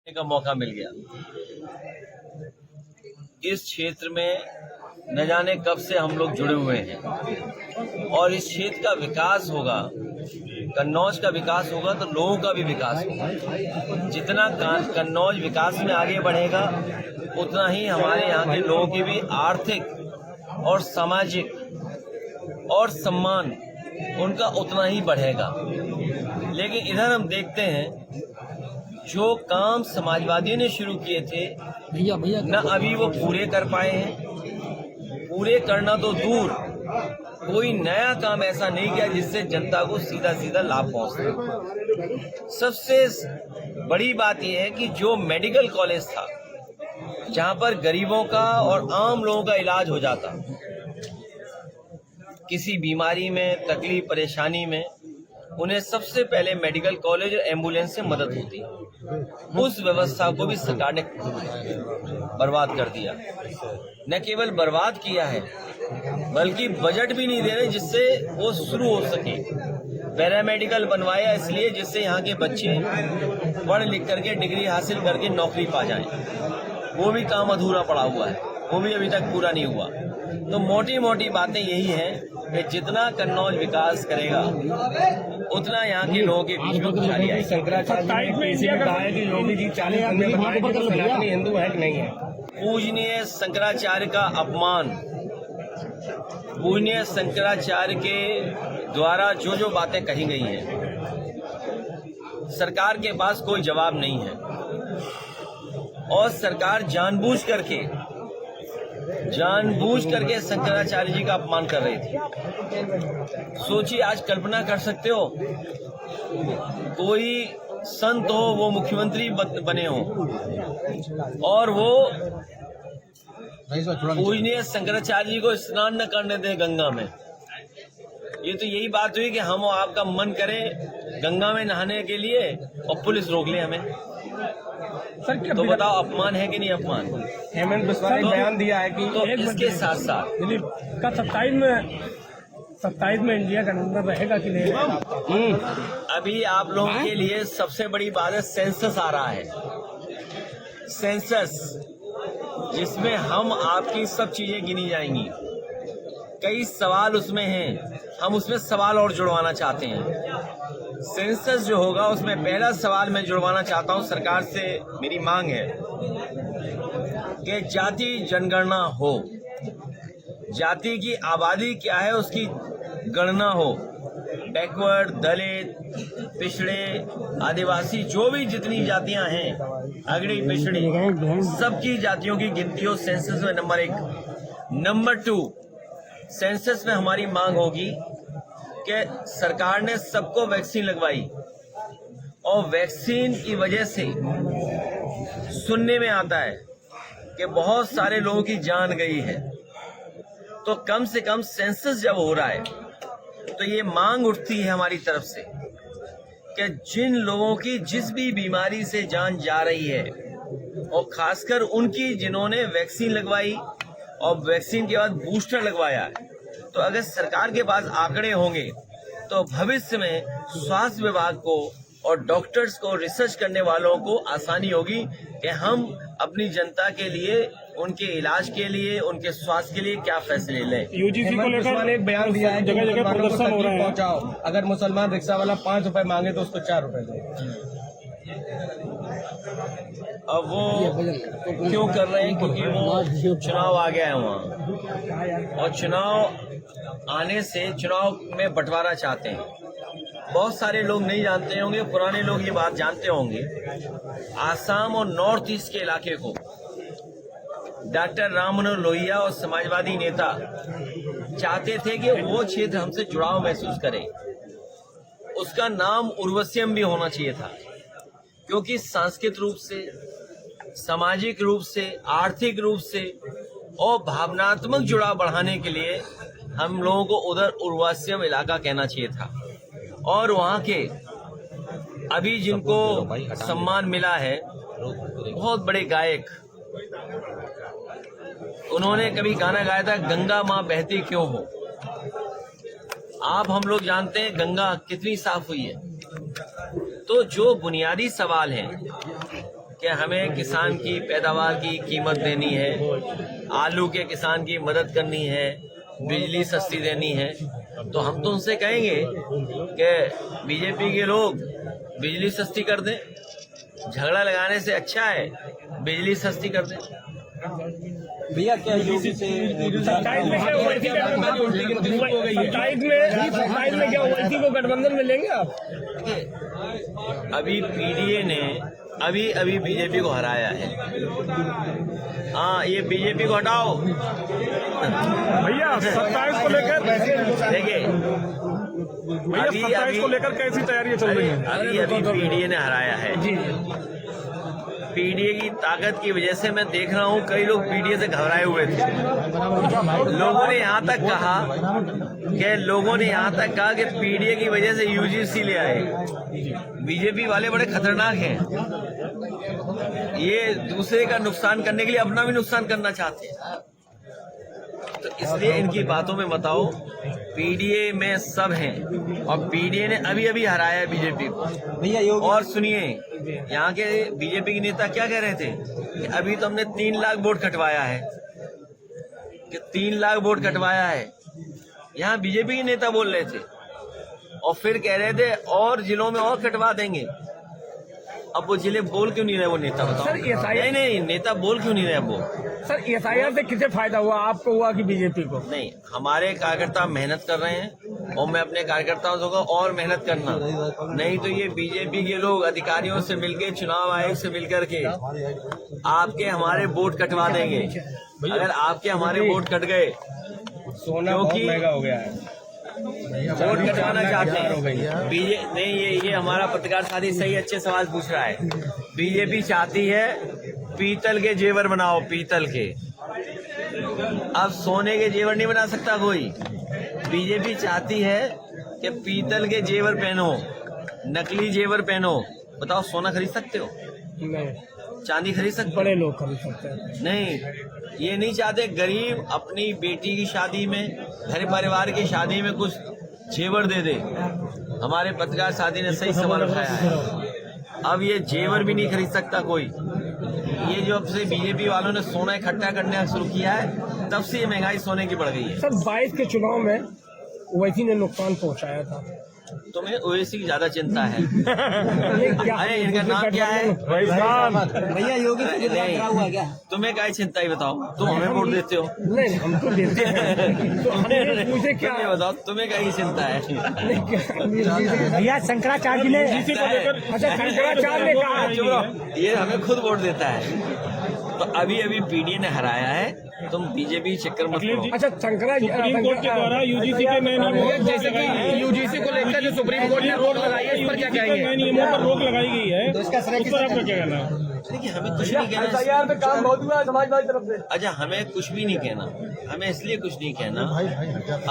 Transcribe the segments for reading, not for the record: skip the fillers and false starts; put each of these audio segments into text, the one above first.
का मौका मिल गया। इस क्षेत्र में न जाने कब से हम लोग जुड़े हुए हैं और इस क्षेत्र का विकास होगा, कन्नौज का विकास होगा तो लोगों का भी विकास होगा। जितना कन्नौज विकास में आगे बढ़ेगा उतना ही हमारे यहाँ के लोगों की भी आर्थिक और सामाजिक और सम्मान उनका उतना ही बढ़ेगा। लेकिन इधर हम देखते हैं जो काम समाजवादियों ने शुरू किए थे न अभी वो पूरे कर पाए हैं। पूरे करना तो दूर, कोई नया काम ऐसा नहीं किया जिससे जनता को सीधा सीधा लाभ पहुंचे। सबसे बड़ी बात यह है कि जो मेडिकल कॉलेज था जहां पर गरीबों का और आम लोगों का इलाज हो जाता, किसी बीमारी में तकलीफ परेशानी में उन्हें सबसे पहले मेडिकल कॉलेज और एम्बुलेंस से मदद होती, उस व्यवस्था को भी सरकार ने बर्बाद कर दिया। न केवल बर्बाद किया है बल्कि बजट भी नहीं दे रहे जिससे वो शुरू हो सके। पैरामेडिकल बनवाया इसलिए जिससे यहाँ के बच्चे पढ़ लिख करके डिग्री हासिल करके नौकरी पा जाएं। वो भी काम अधूरा पड़ा हुआ है, वो भी अभी तक पूरा नहीं हुआ। तो मोटी मोटी बातें यही हैं कि जितना कन्नौज विकास करेगा उतना यहाँ के लोगों के बीच में खुशहाली आएगी। योगी जी 40 में बताया कि तो सनातनी हिंदू है कि नहीं है। पूजनीय शंकराचार्य का अपमान, पूजनीय शंकराचार्य के द्वारा जो जो बातें कही गई हैं सरकार के पास कोई जवाब नहीं है और सरकार जानबूझ करके शंकराचार्य जी का अपमान कर रही थी। सोचिए, आज कल्पना कर सकते हो कोई संत हो, वो मुख्यमंत्री बने हो और वो पूजनीय शंकराचार्य जी को स्नान न करने दें गंगा में। ये तो यही बात हुई कि हम आपका मन करे गंगा में नहाने के लिए और पुलिस रोक ले हमें। सर तो बताओ, अपमान है कि नहीं अपमान? हेमंत बिस्वा ने बयान दिया है कि तो इसके साथ साथ का 27 में इंडिया गठबंधन रहेगा कि नहीं? अभी आप लोगों के लिए सबसे बड़ी बात है सेंसस आ रहा है। सेंसस जिसमें हम आपकी सब चीजें गिनी जाएंगी। कई सवाल उसमें हैं, हम उसमें सवाल और जुड़वाना चाहते हैं। सेंसस जो होगा उसमें पहला सवाल मैं जुड़वाना चाहता हूं, सरकार से मेरी मांग है कि जाति जनगणना हो, जाति की आबादी क्या है उसकी गणना हो। बैकवर्ड, दलित, पिछड़े, आदिवासी, जो भी जितनी जातियां हैं, अगड़ी पिछड़ी, सबकी जातियों की गिनती हो सेंसस में। नंबर 1। नंबर 2, सेंसस में हमारी मांग होगी कि सरकार ने सबको वैक्सीन लगवाई और वैक्सीन की वजह से सुनने में आता है कि बहुत सारे लोगों की जान गई है। तो कम से कम सेंसस जब हो रहा है तो ये मांग उठती है हमारी तरफ से कि जिन लोगों की जिस भी बीमारी से जान जा रही है और खासकर उनकी जिन्होंने वैक्सीन लगवाई और वैक्सीन के बाद बूस्टर लगवाया है, तो अगर सरकार के पास आंकड़े होंगे तो भविष्य में स्वास्थ्य विभाग को और डॉक्टर्स को, रिसर्च करने वालों को आसानी होगी कि हम अपनी जनता के लिए, उनके इलाज के लिए, उनके स्वास्थ्य के लिए क्या फैसले लें। यूजीसी को लेकर एक बयान दिया है, जगह जगह प्रदर्शन हो रहे हैं। अगर मुसलमान रिक्शा वाला 5 रुपए मांगे तो उसको 4 रुपए दो। अब वो क्यों कर रहे हैं? क्योंकि वो चुनाव आ गया है वहाँ और चुनाव आने से चुनाव में बंटवारा चाहते हैं। बहुत सारे लोग नहीं जानते होंगे, पुराने लोग ये बात जानते होंगे। आसाम और नॉर्थ ईस्ट के इलाके को डॉक्टर राम मनोहर लोहिया और समाजवादी नेता चाहते थे कि वो क्षेत्र हमसे जुड़ाव महसूस करे। उसका नाम उर्वश्यम भी होना चाहिए था, क्योंकि सांस्कृतिक रूप से, सामाजिक रूप से, आर्थिक रूप से और भावनात्मक जुड़ाव बढ़ाने के लिए हम लोगों को उधर उर्वश्यम इलाका कहना चाहिए था। और वहाँ के अभी जिनको सम्मान मिला है, बहुत बड़े गायक, उन्होंने कभी गाना गाया था, गंगा माँ बहती क्यों हो। आप हम लोग जानते हैं गंगा कितनी साफ हुई है। तो जो बुनियादी सवाल हैं कि हमें किसान की पैदावार की कीमत देनी है, आलू के किसान की मदद करनी है, बिजली सस्ती देनी है, तो हम तो उनसे कहेंगे कि बीजेपी के लोग बिजली सस्ती कर दें। झगड़ा लगाने से अच्छा है बिजली सस्ती कर दें। भैया क्या योगी से 27 में क्या ओवैसी को गठबंधन में लेंगे आप? अभी पीडीए ने अभी बीजेपी को हराया है। हाँ, ये बीजेपी को हटाओ भैया 27 को लेकर देखिए, भैया 27 को लेकर कैसी तैयारियां चल रही हैं? अभी पीडीए ने हराया है। पीडीए की ताकत की वजह से मैं देख रहा हूँ कई लोग पीडीए से घबराए हुए थे। लोगों ने यहाँ तक कहा कि पीडीए की वजह से यूजीसी ले आए। बीजेपी वाले बड़े खतरनाक हैं, ये दूसरे का नुकसान करने के लिए अपना भी नुकसान करना चाहते हैं। तो इसलिए इनकी बातों में मत आओ। पीडीए में सब हैं और पीडीए ने अभी हराया है बीजेपी को। भैया योगी और सुनिए, यहाँ के बीजेपी के नेता क्या कह रहे थे कि अभी तो हमने 3 लाख वोट कटवाया है, कि 3 लाख वोट कटवाया है। यहाँ बीजेपी के नेता बोल रहे थे और फिर कह रहे थे और जिलों में और कटवा देंगे। अब वो जिले बोल क्यों नहीं रहे वो नेता, बताओ? सर, नहीं, नेता बोल क्यों नहीं रहे अब वो? सर, एसआईआर से किसे फायदा हुआ, आपको हुआ कि बीजेपी को? नहीं, हमारे कार्यकर्ता मेहनत कर रहे हैं और मैं अपने कार्यकर्ताओं से कहूंगा और मेहनत करना। नहीं तो ये बीजेपी के लोग अधिकारियों से मिलकर, चुनाव आयोग से मिलकर के आपके हमारे वोट कटवा देंगे। अगर आपके हमारे वोट कट गए, सोना बहुत महंगा हो गया है, वोट कटवाना चाहते हैं नहीं, ये हमारा पत्रकार साथी सही अच्छे सवाल पूछ रहा है। बीजेपी चाहती है पीतल के जेवर बनाओ, पीतल के। अब सोने के जेवर नहीं बना सकता कोई। बीजेपी चाहती है कि पीतल के जेवर पहनो, नकली जेवर पहनो। बताओ, सोना खरीद सकते हो? नहीं, चांदी खरीद सकते हो? बड़े लोग खरीद सकते हैं। नहीं, ये नहीं चाहते गरीब अपनी बेटी की शादी में, घर परिवार की शादी में कुछ जेवर दे दे। हमारे पत्रकार साथी ने सही सवाल उठाया है। अब ये जेवर भी नहीं खरीद सकता कोई। ये जो अब से बीजेपी वालों ने सोना इकट्ठा करना शुरू किया है, तब से ये महंगाई सोने की बढ़ गई है। सर, 22 के चुनाव में ओवैसी ने नुकसान पहुंचाया था। तुम्हें ओवैसी की ज्यादा चिंता है। ये क्या? अरे इनका नाम क्या है? भैया योगी से खड़ा हुआ क्या? तुम्हें क्या चिंता है बताओ? तुम हमें वोट देते हो? नहीं, हम तो देते हैं। तो हमने पूछे क्या तुम्हें बताओ, तुम्हें क्या चिंता है? भैया शंकराचार्य ने, अच्छा शंकराचार्य ने कहा ये हमें खुद वोट देता है। तो अभी पीडीए ने हराया है, तुम बीजेपी चक्कर मत करो। अच्छा, सुप्रीम कोर्ट के द्वारा यूजीसी के नए नियमों, जैसे कि यूजीसी को लेकर जो सुप्रीम कोर्ट ने रोक लगाई है, इस पर क्या कहेंगे? नए नियमों पर रोक लगाई गई है, तो इसका श्रेय उस पर आपका क्या कहना है? देखिए, हमें कुछ नहीं कहना। काम बहुत हुआ समाजवादी तरफ से। अच्छा, हमें कुछ भी नहीं कहना। हमें इसलिए कुछ नहीं कहना,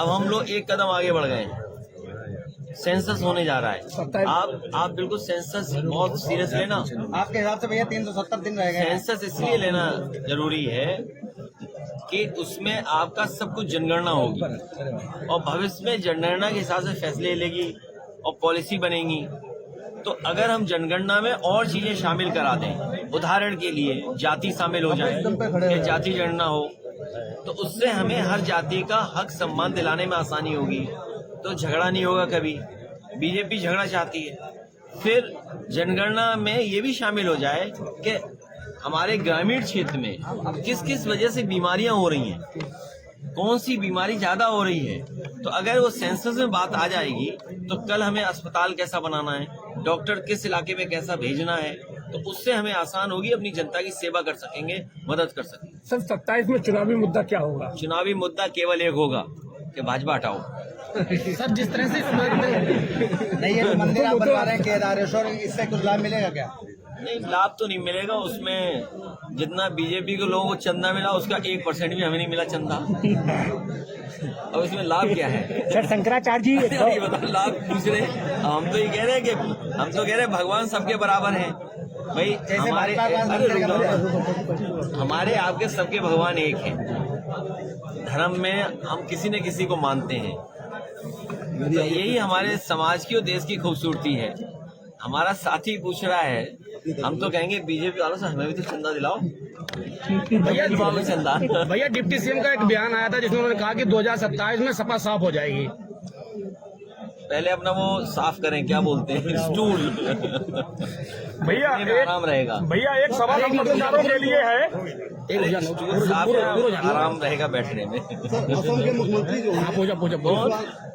अब हम लोग एक कदम आगे बढ़ गए हैं। सेंसस होने जा रहा है। आप बिल्कुल सेंसस बहुत सीरियस लेना। आपके हिसाब से भैया 370 दिन रह गए। सेंसस इसलिए लेना जरूरी है कि उसमें आपका सब कुछ जनगणना होगी और भविष्य में जनगणना के हिसाब से फैसले लेगी और पॉलिसी बनेगी। तो अगर हम जनगणना में और चीजें शामिल करा दें, उदाहरण के लिए जाति शामिल हो जाए, कि जाति गणना हो, तो उससे हमें हर जाति का हक सम्मान दिलाने में आसानी होगी, तो झगड़ा नहीं होगा कभी। बीजेपी झगड़ा चाहती है। फिर जनगणना में ये भी शामिल हो जाए कि हमारे ग्रामीण क्षेत्र में किस किस वजह से बीमारियां हो रही हैं, कौन सी बीमारी ज्यादा हो रही है। तो अगर वो सेंसस में बात आ जाएगी तो कल हमें अस्पताल कैसा बनाना है, डॉक्टर किस इलाके में कैसा भेजना है, तो उससे हमें आसान होगी, अपनी जनता की सेवा कर सकेंगे, मदद कर सकेंगे। सर, 27 में चुनावी मुद्दा क्या होगा? चुनावी मुद्दा केवल एक होगा कि भाजपा हटाओ। सर, जिस तरह से नहीं, ये मंदिर आप बनवा रहे हैं केदारेश्वर, इससे कुछ लाभ मिलेगा क्या? नहीं, लाभ तो नहीं मिलेगा। उसमें जितना बीजेपी के लोगों को चंदा मिला, उसका 1% भी हमें नहीं मिला चंदा। और इसमें लाभ क्या है? सर, शंकराचार्य जी ये बताओ, लाभ पूछ रहे। हम तो ये कह रहे हैं कि हम तो कह रहे हैं भगवान सबके बराबर हैं भाई। हमारे आपके सबके भगवान एक हैं। धर्म में हम किसी न किसी को मानते हैं। तो यही हमारे समाज की और देश की खूबसूरती है। हमारा साथी पूछ रहा है हम तो कहेंगे बीजेपी वालों से हमें भी तो चंदा दिलाओ। भैया में चंदा भैया डिप्टी सीएम का एक बयान आया था जिसमें उन्होंने कहा कि 2027 में सपा साफ हो जाएगी। पहले अपना वो साफ करें, क्या बोलते हैं, स्टूल। भैया आराम रहेगा। भैया एक सवाल हम पत्रकारों के लिए है। स्टूल साफ है, आराम रहेगा बैठने में। असम के मुख्यमंत्री जो हैं,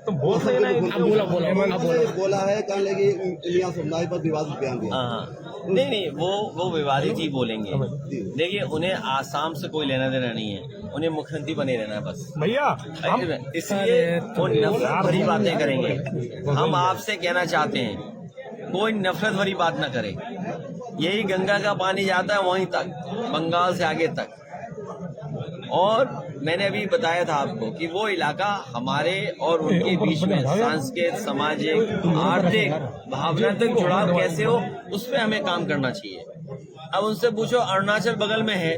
तो बहुत सही नहीं। बोला है कल कि मियां समुदाय पर विवादित बयान दिया। हाँ, नहीं वो विवादित ही बोलेंगे। देखिए, उन्हें आसाम से कोई लेना देना नहीं है, उन्हें मुख्यमंत्री बने रहना है बस। भैया इसलिए वो नफरत भरी बातें करेंगे। हम आपसे कहना चाहते हैं, कोई नफरत भरी बात ना करे। यही गंगा का पानी जाता है वहीं तक, बंगाल से आगे तक। और मैंने अभी बताया था आपको कि वो इलाका हमारे और उनके बीच में सांस्कृतिक, सामाजिक, आर्थिक, भावनात्मक जुड़ाव कैसे हो, उस पर हमें काम करना चाहिए। अब उनसे पूछो, अरुणाचल बगल में है,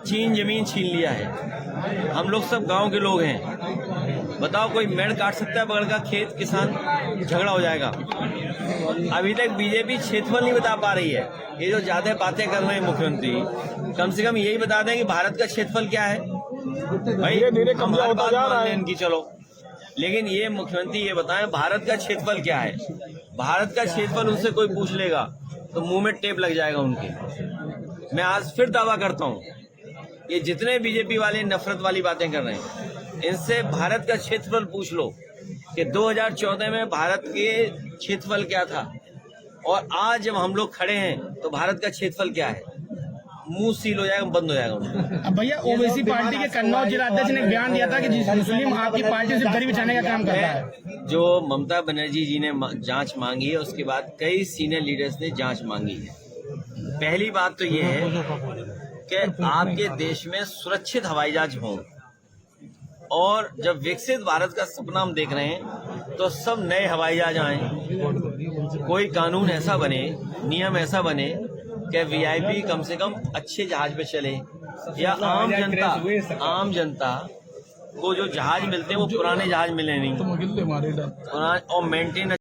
चीन जमीन छीन लिया है, हम लोग सब गांव के लोग हैं। बताओ, कोई मेड़ काट सकता है बगल का खेत? किसान झगड़ा हो जाएगा। अभी तक बीजेपी क्षेत्रफल नहीं बता पा रही है। ये जो ज्यादा बातें कर रहे हैं मुख्यमंत्री, कम से कम यही बता दें कि भारत का क्षेत्रफल क्या है। भाई हमारी बात मान लें इनकी, चलो, लेकिन ये मुख्यमंत्री ये बताएं भारत का क्षेत्रफल क्या है। भारत का क्षेत्रफल उनसे कोई पूछ लेगा तो मुंह में टेप लग जाएगा उनके। मैं आज फिर दावा करता हूँ, ये जितने बीजेपी वाले नफरत वाली बातें कर रहे हैं, इनसे भारत का क्षेत्रफल पूछ लो कि 2014 में भारत के क्षेत्रफल क्या था, और आज जब हम लोग खड़े हैं तो भारत का क्षेत्रफल क्या है। मुंह सील हो जाएगा, बंद हो जाएगा उनका। अब भैया ओवैसी पार्टी के कन्नौज जिला अध्यक्ष ने बयान दिया था कि मुस्लिम आपकी पार्टी से दरी बिछाने का काम कर रहा है। जो ममता बनर्जी जी ने जांच मांगी है, उसके बाद कई सीनियर लीडर्स ने जांच मांगी है। पहली बात तो ये है कि आपके देश में सुरक्षित हवाई जहाज हों, और जब विकसित भारत का सपना हम देख रहे हैं तो सब नए हवाई जहाज आए। कोई कानून ऐसा बने, नियम ऐसा बने कि वीआईपी कम से कम अच्छे जहाज पे चले, या आम जनता को जो जहाज मिलते हैं वो पुराने जहाज मिले नहीं, और मेंटेन